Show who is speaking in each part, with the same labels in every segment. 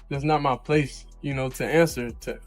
Speaker 1: That's not my place, to answer, to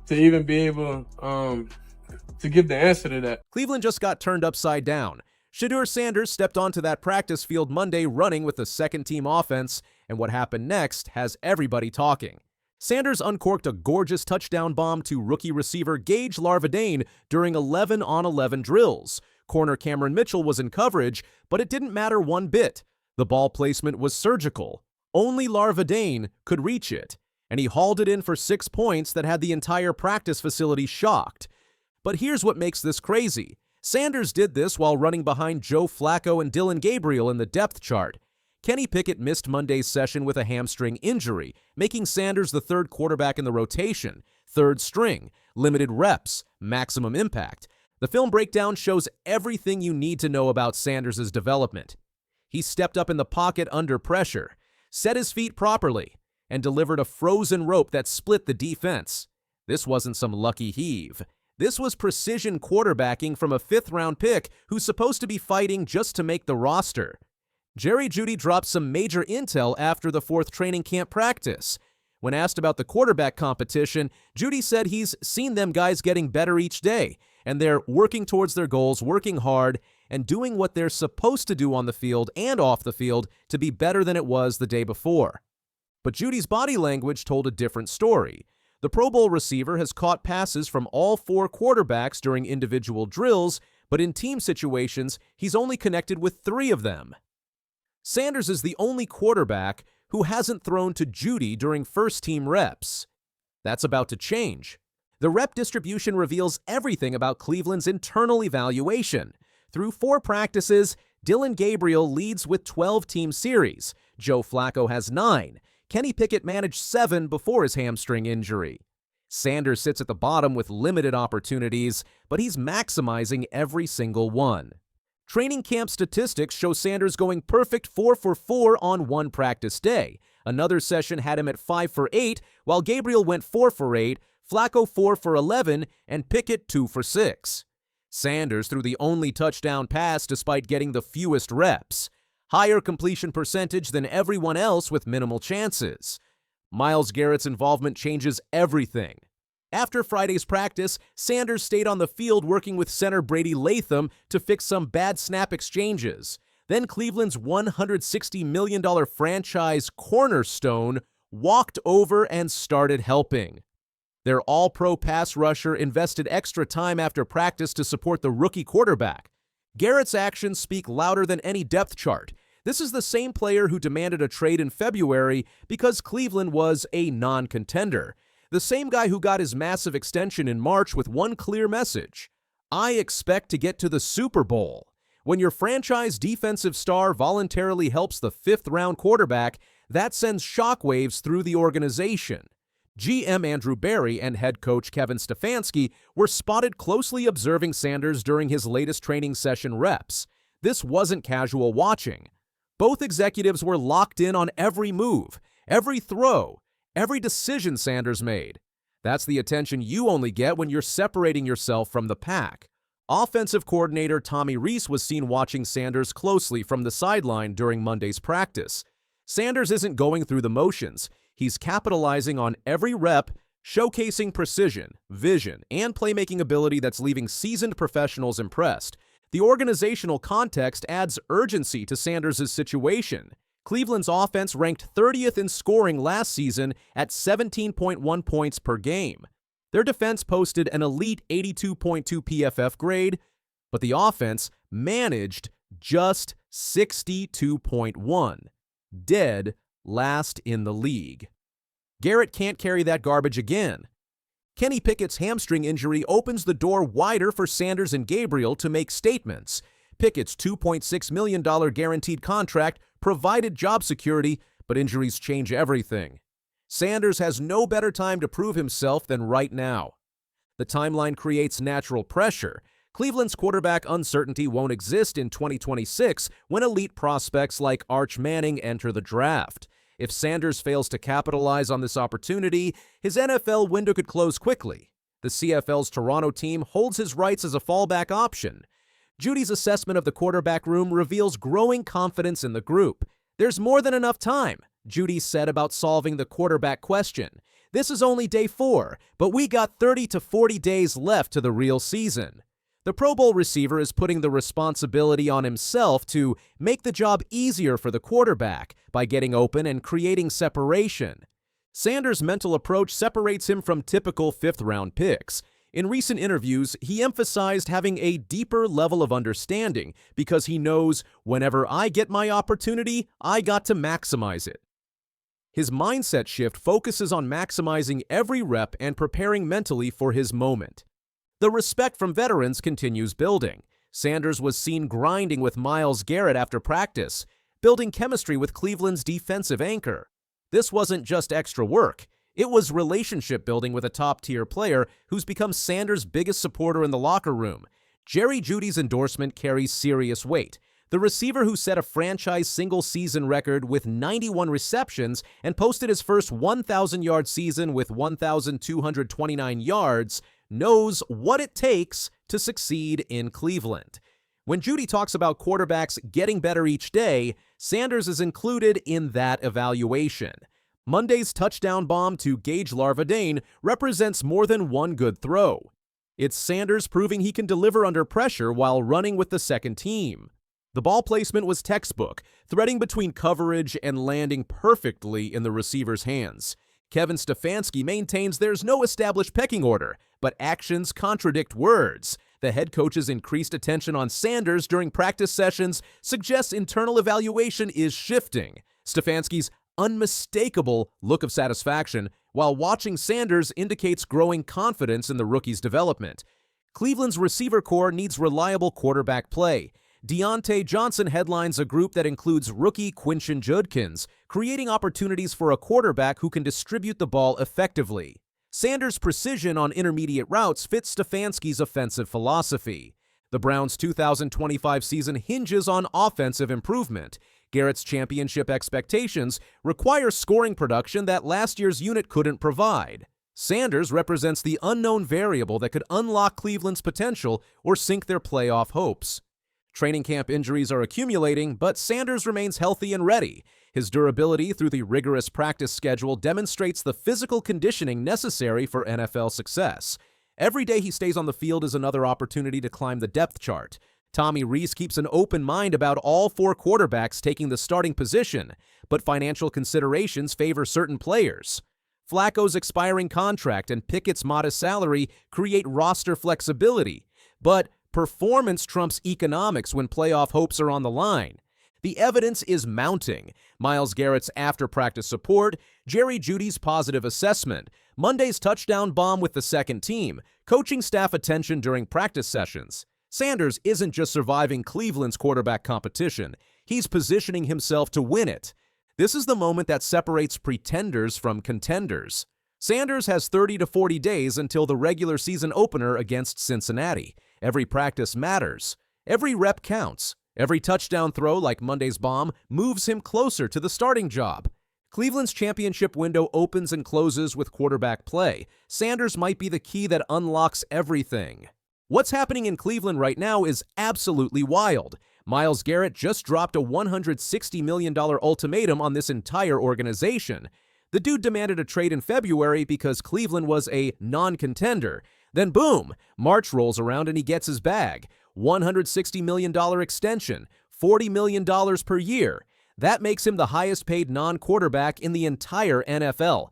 Speaker 1: even be able to give the answer to that.
Speaker 2: Cleveland just got turned upside down. Shedeur Sanders stepped onto that practice field Monday running with the second-team offense, and what happened next has everybody talking. Sanders uncorked a gorgeous touchdown bomb to rookie receiver Gage Larvadain during 11-on-11 drills. Corner Cameron Mitchell was in coverage, but it didn't matter one bit. The ball placement was surgical. Only Larvadain could reach it, and he hauled it in for 6 points that had the entire practice facility shocked. But here's what makes this crazy. Sanders did this while running behind Joe Flacco and Dillon Gabriel in the depth chart. Kenny Pickett missed Monday's session with a hamstring injury, making Sanders the third quarterback in the rotation, third string, limited reps, maximum impact. The film breakdown shows everything you need to know about Sanders' development. He stepped up in the pocket under pressure, set his feet properly, and delivered a frozen rope that split the defense. This wasn't some lucky heave. This was precision quarterbacking from a fifth-round pick who's supposed to be fighting just to make the roster. Jeudy dropped some major intel after the fourth training camp practice. When asked about the quarterback competition, Jeudy said he's seen them guys getting better each day, and they're working towards their goals, working hard, and doing what they're supposed to do on the field and off the field to be better than it was the day before. But Jeudy's body language told a different story. The Pro Bowl receiver has caught passes from all 4 quarterbacks during individual drills, but in team situations, he's only connected with 3 of them. Sanders is the only quarterback who hasn't thrown to Jeudy during first-team reps. That's about to change. The rep distribution reveals everything about Cleveland's internal evaluation. Through 4 practices, Dillon Gabriel leads with 12 team series. Joe Flacco has 9. Kenny Pickett managed 7 before his hamstring injury. Sanders sits at the bottom with limited opportunities, but he's maximizing every single one. Training camp statistics show Sanders going perfect 4 for 4 on one practice day. Another session had him at 5 for 8, while Gabriel went 4 for 8, Flacco 4 for 11, and Pickett 2 for 6. Sanders threw the only touchdown pass despite getting the fewest reps. Higher completion percentage than everyone else with minimal chances. Myles Garrett's involvement changes everything. After Friday's practice, Sanders stayed on the field working with center Brady Latham to fix some bad snap exchanges. Then Cleveland's $160 million franchise cornerstone walked over and started helping. Their all-pro pass rusher invested extra time after practice to support the rookie quarterback. Garrett's actions speak louder than any depth chart. This is the same player who demanded a trade in February because Cleveland was a non-contender. The same guy who got his massive extension in March with one clear message: I expect to get to the Super Bowl. When your franchise defensive star voluntarily helps the 5th-round quarterback, that sends shockwaves through the organization. GM Andrew Berry and head coach Kevin Stefanski were spotted closely observing Sanders during his latest training session reps. This wasn't casual watching. Both executives were locked in on every move, every throw, every decision Sanders made. That's the attention you only get when you're separating yourself from the pack. Offensive coordinator Tommy Rees was seen watching Sanders closely from the sideline during Monday's practice. Sanders isn't going through the motions. He's capitalizing on every rep, showcasing precision, vision, and playmaking ability that's leaving seasoned professionals impressed. The organizational context adds urgency to Sanders' situation. Cleveland's offense ranked 30th in scoring last season at 17.1 points per game. Their defense posted an elite 82.2 PFF grade, but the offense managed just 62.1, dead last in the league. Garrett can't carry that garbage again. Kenny Pickett's hamstring injury opens the door wider for Sanders and Gabriel to make statements. Pickett's $2.6 million guaranteed contract provided job security, but injuries change everything. Sanders has no better time to prove himself than right now. The timeline creates natural pressure. Cleveland's quarterback uncertainty won't exist in 2026 when elite prospects like Arch Manning enter the draft. If Sanders fails to capitalize on this opportunity, his NFL window could close quickly. The CFL's Toronto team holds his rights as a fallback option. Jeudy's assessment of the quarterback room reveals growing confidence in the group. There's more than enough time. Jeudy said about solving the quarterback question. This is only day 4, but we got 30 to 40 days left to the real season. The Pro Bowl receiver is putting the responsibility on himself to make the job easier for the quarterback by getting open and creating separation. Sanders' mental approach separates him from typical fifth-round picks. In recent interviews, he emphasized having a deeper level of understanding because he knows whenever I get my opportunity, I got to maximize it. His mindset shift focuses on maximizing every rep and preparing mentally for his moment. The respect from veterans continues building. Sanders was seen grinding with Myles Garrett after practice, building chemistry with Cleveland's defensive anchor. This wasn't just extra work. It was relationship building with a top-tier player who's become Sanders' biggest supporter in the locker room. Jerry Jeudy's endorsement carries serious weight. The receiver who set a franchise single-season record with 91 receptions and posted his first 1,000-yard season with 1,229 yards knows what it takes to succeed in Cleveland. When Jeudy talks about quarterbacks getting better each day, Sanders is included in that evaluation. Monday's touchdown bomb to Gage Larvadain represents more than one good throw. It's Sanders proving he can deliver under pressure while running with the second team. The ball placement was textbook, threading between coverage and landing perfectly in the receiver's hands. Kevin Stefanski maintains there's no established pecking order, but actions contradict words. The head coach's increased attention on Sanders during practice sessions suggests internal evaluation is shifting. Stefanski's unmistakable look of satisfaction while watching Sanders indicates growing confidence in the rookie's development. Cleveland's receiver corps needs reliable quarterback play. Deontay Johnson headlines a group that includes rookie Quinton Judkins, creating opportunities for a quarterback who can distribute the ball effectively. Sanders' precision on intermediate routes fits Stefanski's offensive philosophy. The Browns' 2025 season hinges on offensive improvement. Garrett's championship expectations require scoring production that last year's unit couldn't provide. Sanders represents the unknown variable that could unlock Cleveland's potential or sink their playoff hopes. Training camp injuries are accumulating, but Sanders remains healthy and ready. His durability through the rigorous practice schedule demonstrates the physical conditioning necessary for NFL success. Every day he stays on the field is another opportunity to climb the depth chart. Tommy Rees keeps an open mind about all 4 quarterbacks taking the starting position, but financial considerations favor certain players. Flacco's expiring contract and Pickett's modest salary create roster flexibility, but performance trumps economics when playoff hopes are on the line. The evidence is mounting. Myles Garrett's after-practice support, Jerry Jeudy's positive assessment, Monday's touchdown bomb with the second team, coaching staff attention during practice sessions. Sanders isn't just surviving Cleveland's quarterback competition, he's positioning himself to win it. This is the moment that separates pretenders from contenders. Sanders has 30 to 40 days until the regular season opener against Cincinnati. Every practice matters. Every rep counts. Every touchdown throw, like Monday's bomb, moves him closer to the starting job. Cleveland's championship window opens and closes with quarterback play. Sanders might be the key that unlocks everything. What's happening in Cleveland right now is absolutely wild. Myles Garrett just dropped a $160 million ultimatum on this entire organization. The dude demanded a trade in February because Cleveland was a non-contender. Then boom, March rolls around and he gets his bag. $160 million extension, $40 million per year. That makes him the highest paid non-quarterback in the entire NFL.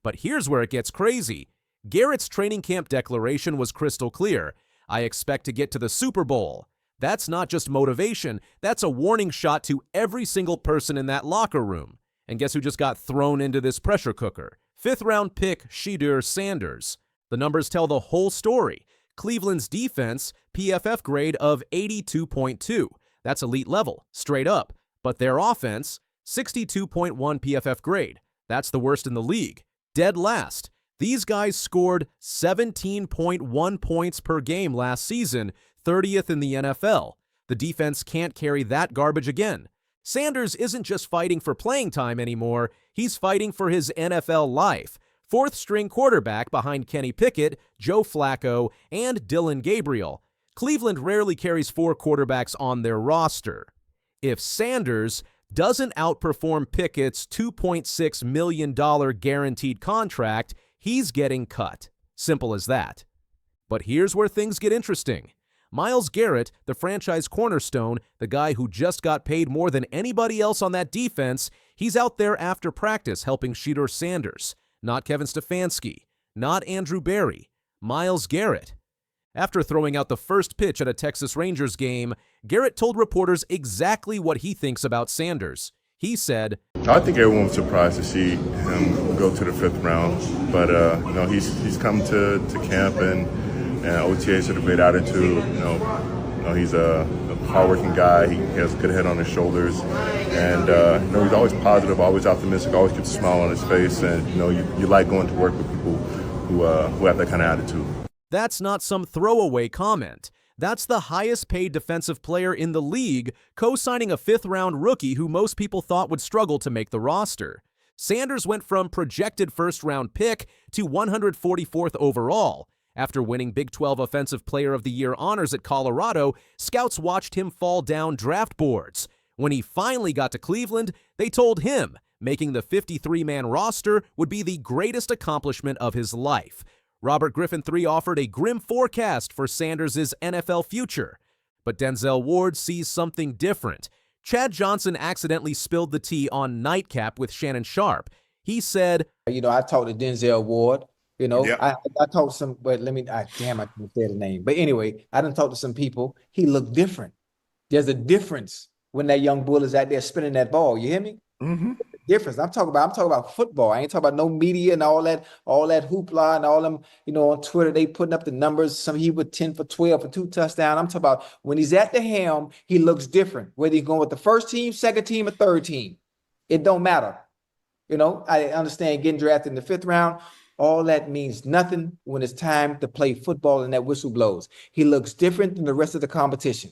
Speaker 2: But here's where it gets crazy. Garrett's training camp declaration was crystal clear. I expect to get to the Super Bowl. That's not just motivation, that's a warning shot to every single person in that locker room. And guess who just got thrown into this pressure cooker? 5th-round pick Shedeur Sanders. The numbers tell the whole story. Cleveland's defense, PFF grade of 82.2. That's elite level, straight up. But their offense, 62.1 PFF grade. That's the worst in the league. Dead last. These guys scored 17.1 points per game last season, 30th in the NFL. The defense can't carry that garbage again. Sanders isn't just fighting for playing time anymore, he's fighting for his NFL life. 4th-string quarterback behind Kenny Pickett, Joe Flacco, and Dillon Gabriel. Cleveland rarely carries 4 quarterbacks on their roster. If Sanders doesn't outperform Pickett's $2.6 million guaranteed contract, he's getting cut. Simple as that. But here's where things get interesting. Myles Garrett, the franchise cornerstone, the guy who just got paid more than anybody else on that defense, he's out there after practice helping Shedeur Sanders. Not Kevin Stefanski, not Andrew Berry, Myles Garrett. After throwing out the first pitch at a Texas Rangers game, Garrett told reporters exactly what he thinks about Sanders. He said,
Speaker 3: I think everyone was surprised to see him go to the 5th round, but he's come to camp and OTAs with a great attitude. He's a hardworking guy. He has a good head on his shoulders, and he's always positive, always optimistic, always keeps a smile on his face, and you like going to work with people who have that kind of attitude.
Speaker 2: That's not some throwaway comment. That's the highest paid defensive player in the league, co-signing a 5th-round rookie who most people thought would struggle to make the roster. Sanders went from projected 1st-round pick to 144th overall. After winning Big 12 Offensive Player of the Year honors at Colorado, scouts watched him fall down draft boards. When he finally got to Cleveland, they told him making the 53-man roster would be the greatest accomplishment of his life. Robert Griffin III offered a grim forecast for Sanders' NFL future. But Denzel Ward sees something different. Chad Johnson accidentally spilled the tea on Nightcap with Shannon Sharp. He said,
Speaker 4: I talked to Denzel Ward.
Speaker 3: Yep.
Speaker 4: I talked to some, but I can't say the name. But anyway, I done talked to some people. He looked different. There's a difference when that young bull is out there spinning that ball. You hear me?
Speaker 3: Mm-hmm.
Speaker 4: Difference. I'm talking about football. I ain't talking about no media and all that hoopla and all them, on Twitter, they putting up the numbers. Some he was 10 for 12 for 2 touchdowns. I'm talking about when he's at the helm, he looks different. Whether he's going with the 1st team, 2nd team, or 3rd team. It don't matter. I understand getting drafted in the 5th round. All that means nothing when it's time to play football and that whistle blows. He looks different than the rest of the competition.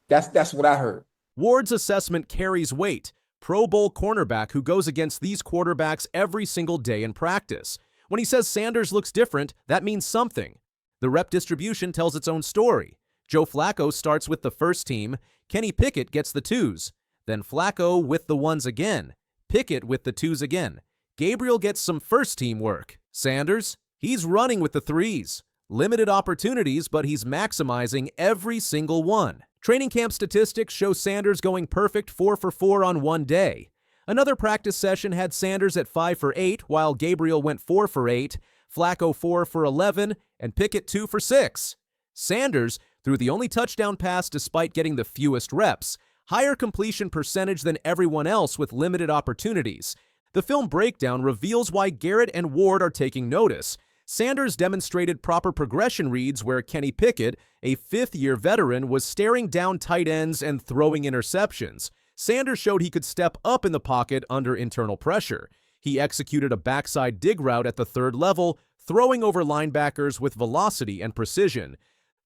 Speaker 4: That's what I heard.
Speaker 2: Ward's assessment carries weight. Pro Bowl cornerback who goes against these quarterbacks every single day in practice. When he says Sanders looks different, that means something. The rep distribution tells its own story. Joe Flacco starts with the 1st team, Kenny Pickett gets the 2s, then Flacco with the 1s again, Pickett with the 2s again. Gabriel gets some 1st team work. Sanders, he's running with the 3s. Limited opportunities, but he's maximizing every single one. Training camp statistics show Sanders going perfect 4 for 4 on one day. Another practice session had Sanders at 5 for 8, while Gabriel went 4 for 8, Flacco 4 for 11, and Pickett 2 for 6. Sanders threw the only touchdown pass despite getting the fewest reps, higher completion percentage than everyone else with limited opportunities. The film breakdown reveals why Garrett and Ward are taking notice. Sanders demonstrated proper progression reads where Kenny Pickett, a 5th-year veteran, was staring down tight ends and throwing interceptions. Sanders showed he could step up in the pocket under internal pressure. He executed a backside dig route at the 3rd level, throwing over linebackers with velocity and precision.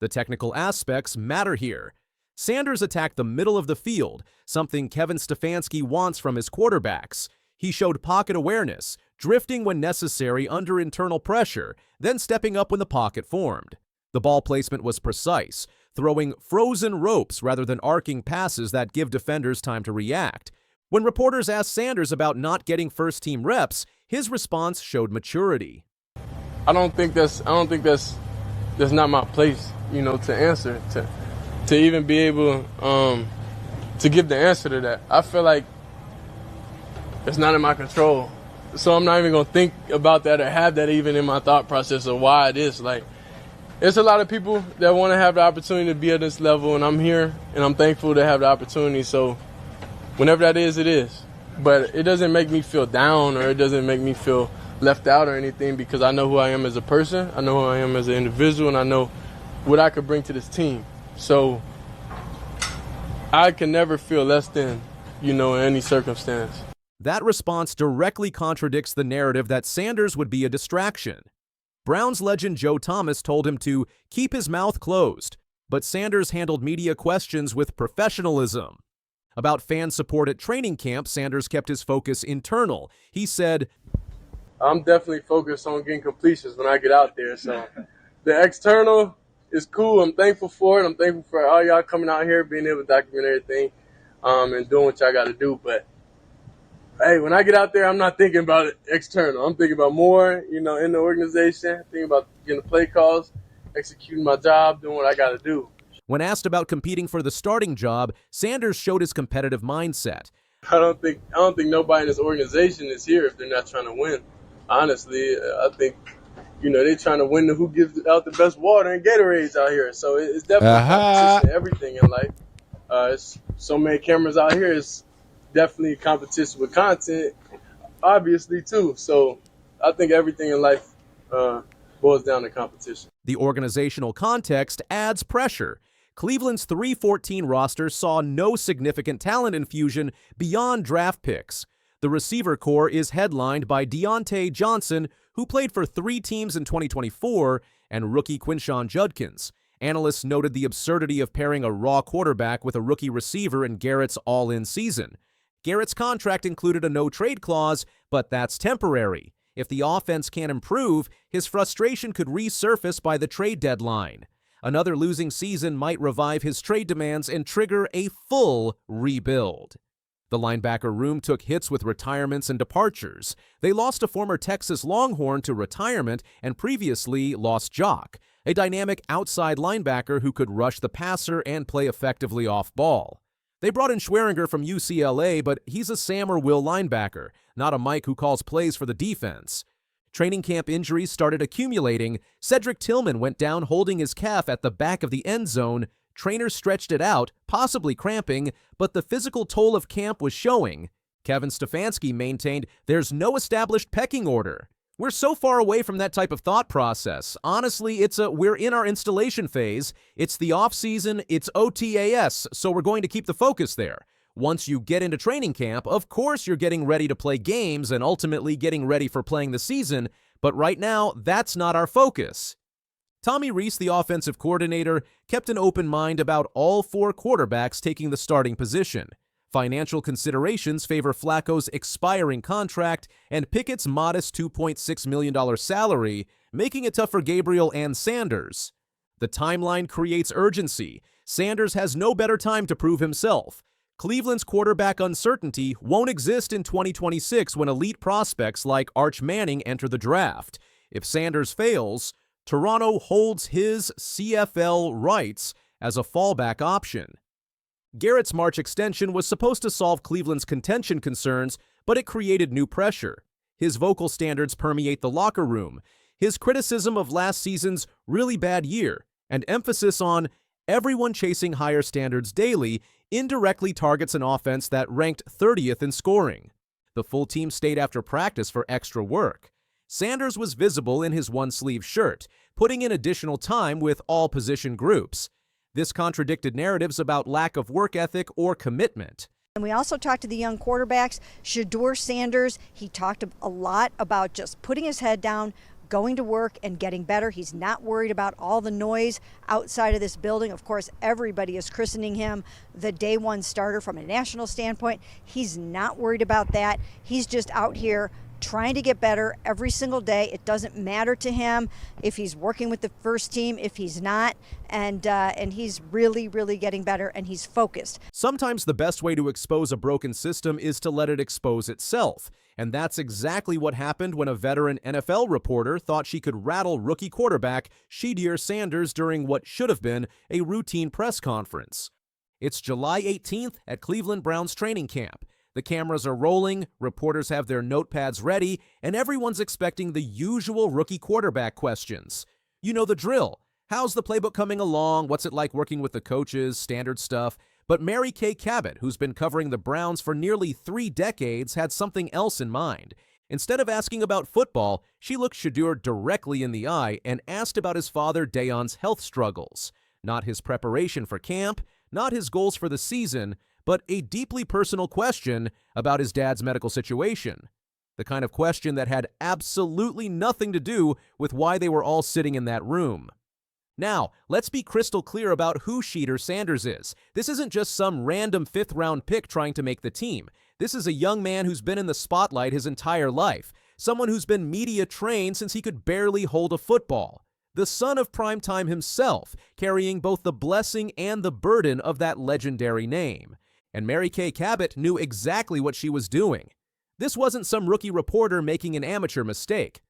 Speaker 2: The technical aspects matter here. Sanders attacked the middle of the field, something Kevin Stefanski wants from his quarterbacks. He showed pocket awareness, drifting when necessary under internal pressure, then stepping up when the pocket formed. The ball placement was precise, throwing frozen ropes rather than arcing passes that give defenders time to react. When reporters asked Sanders about not getting 1st-team reps, his response showed maturity.
Speaker 1: I don't think that's not my place, to answer, to even be able to give the answer to that. I feel like it's not in my control. So I'm not even going to think about that or have that even in my thought process of why it is. Like, there's a lot of people that want to have the opportunity to be at this level, and I'm here, and I'm thankful to have the opportunity. So whenever that is, it is. But it doesn't make me feel down or it doesn't make me feel left out or anything because I know who I am as a person, I know who I am as an individual, and I know what I could bring to this team. So I can never feel less than, in any circumstance.
Speaker 2: That response directly contradicts the narrative that Sanders would be a distraction. Browns legend Joe Thomas told him to keep his mouth closed, but Sanders handled media questions with professionalism. About fan support at training camp, Sanders kept his focus internal. He said,
Speaker 1: I'm definitely focused on getting completions when I get out there. So the external is cool. I'm thankful for it. I'm thankful for all y'all coming out here, being able to document everything. and doing what y'all got to do. But hey, when I get out there, I'm not thinking about it external. I'm thinking about more, in the organization, thinking about getting the play calls, executing my job, doing what I got to do.
Speaker 2: When asked about competing for the starting job, Sanders showed his competitive mindset.
Speaker 1: I don't think nobody in this organization is here if they're not trying to win. Honestly, I think, they're trying to win who gives out the best water and Gatorades out here. So it's definitely competition in everything in life. It's so many cameras out here. It's definitely competition with content, obviously, too. So I think everything in life boils down to competition.
Speaker 2: The organizational context adds pressure. Cleveland's 3-14 roster saw no significant talent infusion beyond draft picks. The receiver core is headlined by Deontay Johnson, who played for 3 teams in 2024, and rookie Quinshon Judkins. Analysts noted the absurdity of pairing a raw quarterback with a rookie receiver in Garrett's all-in season. Garrett's contract included a no-trade clause, but that's temporary. If the offense can't improve, his frustration could resurface by the trade deadline. Another losing season might revive his trade demands and trigger a full rebuild. The linebacker room took hits with retirements and departures. They lost a former Texas Longhorn to retirement and previously lost Jock, a dynamic outside linebacker who could rush the passer and play effectively off ball. They brought in Schweringer from UCLA, but he's a Sam or Will linebacker, not a Mike who calls plays for the defense. Training camp injuries started accumulating. Cedric Tillman went down holding his calf at the back of the end zone. Trainers stretched it out, possibly cramping, but the physical toll of camp was showing. Kevin Stefanski maintained there's no established pecking order. We're so far away from that type of thought process. Honestly, we're in our installation phase. It's the off-season, it's OTAS, so we're going to keep the focus there. Once you get into training camp, of course you're getting ready to play games and ultimately getting ready for playing the season, but right now, that's not our focus. Tommy Rees, the offensive coordinator, kept an open mind about all 4 quarterbacks taking the starting position. Financial considerations favor Flacco's expiring contract and Pickett's modest $2.6 million salary, making it tough for Gabriel and Sanders. The timeline creates urgency. Sanders has no better time to prove himself. Cleveland's quarterback uncertainty won't exist in 2026 when elite prospects like Arch Manning enter the draft. If Sanders fails, Toronto holds his CFL rights as a fallback option. Garrett's March extension was supposed to solve Cleveland's contention concerns, but it created new pressure. His vocal standards permeate the locker room. His criticism of last season's really bad year and emphasis on everyone chasing higher standards daily indirectly targets an offense that ranked 30th in scoring. The full team stayed after practice for extra work. Sanders was visible in his one-sleeve shirt, putting in additional time with all position groups. This contradicted narratives about lack of work ethic or commitment.
Speaker 5: And we also talked to the young quarterbacks. Shedeur Sanders, he talked a lot about just putting his head down, going to work and getting better. He's not worried about all the noise outside of this building. Of course, everybody is christening him the day one starter from a national standpoint. He's not worried about that. He's just out here trying to get better every single day. It doesn't matter to him if he's working with the first team, if he's not, and he's really, really getting better, and he's focused.
Speaker 2: Sometimes the best way to expose a broken system is to let it expose itself, and that's exactly what happened when a veteran NFL reporter thought she could rattle rookie quarterback Shedeur Sanders during what should have been a routine press conference. It's July 18th at Cleveland Browns training camp. The cameras are rolling, reporters have their notepads ready, and everyone's expecting the usual rookie quarterback questions. You know the drill. How's the playbook coming along? What's it like working with the coaches? Standard stuff. But Mary Kay Cabot, who's been covering the Browns for nearly 3 decades, had something else in mind. Instead of asking about football, she looked Shedeur directly in the eye and asked about his father Deion's health struggles. Not his preparation for camp, not his goals for the season, but a deeply personal question about his dad's medical situation. The kind of question that had absolutely nothing to do with why they were all sitting in that room. Now, let's be crystal clear about who Shedeur Sanders is. This isn't just some random 5th-round pick trying to make the team. This is a young man who's been in the spotlight his entire life, someone who's been media trained since he could barely hold a football. The son of primetime himself, carrying both the blessing and the burden of that legendary name. and Mary Kay Cabot knew exactly what she was doing. This wasn't some rookie reporter making an amateur mistake.